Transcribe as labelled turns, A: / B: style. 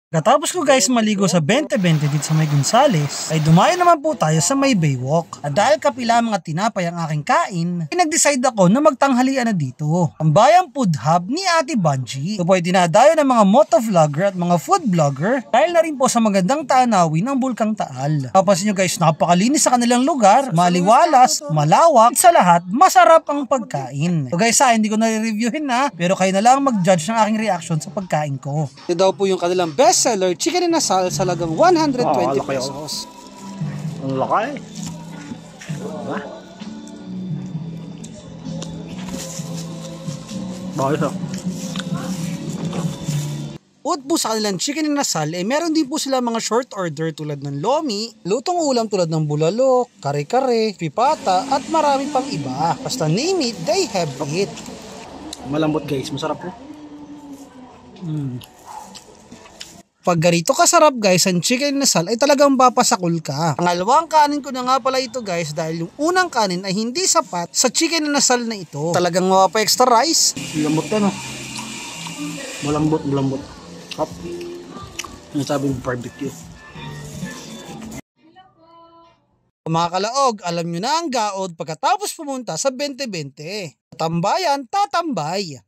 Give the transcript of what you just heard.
A: Katapos ko guys maligo sa 2020 dito sa May Gonzales, ay dumayo naman po tayo sa May Baywalk. At dahil kapila mga tinapay ang aking kain, ay nag-decide ako na magtanghalian na dito. Ang bayang food hub ni Ate Bungie. Ito po ay dinadayo ng mga motovlogger at mga food vlogger dahil na rin po sa magandang tanawin ng Bulkang Taal. Papansin nyo guys, napakalinis sa kanilang lugar, maliwalas, malawak, at sa lahat, masarap ang pagkain. So guys hindi ko na-reviewin na, pero kayo na lang mag-judge ng aking reaction sa pagkain ko. Ito daw po yung kanilang best seller, chicken and asal sa lagang 120 pesos.
B: Ang laki. Ha? Bakit ito?
A: Bukod po sa kanilang chicken and asal, meron din po sila mga short order tulad ng lomi, lutong ulam tulad ng bulalok, kare-kare, pipata, at marami pang iba. Basta name it, they have it.
B: Malambot guys, masarap po.
A: Pag ganito kasarap guys, ang chicken and asal ay talagang papasakol ka. Pangalawang kanin ko na nga pala ito guys dahil yung unang kanin ay hindi sapat sa chicken and asal na ito. Talagang mapapa-extra rice.
B: Malambot yan, oh. Malambot. Hop. Ano sabi ng barbecue?
A: Mga kalaog, alam nyo na ang gaod pagkatapos pumunta sa 2020. Tambayan, tatambay.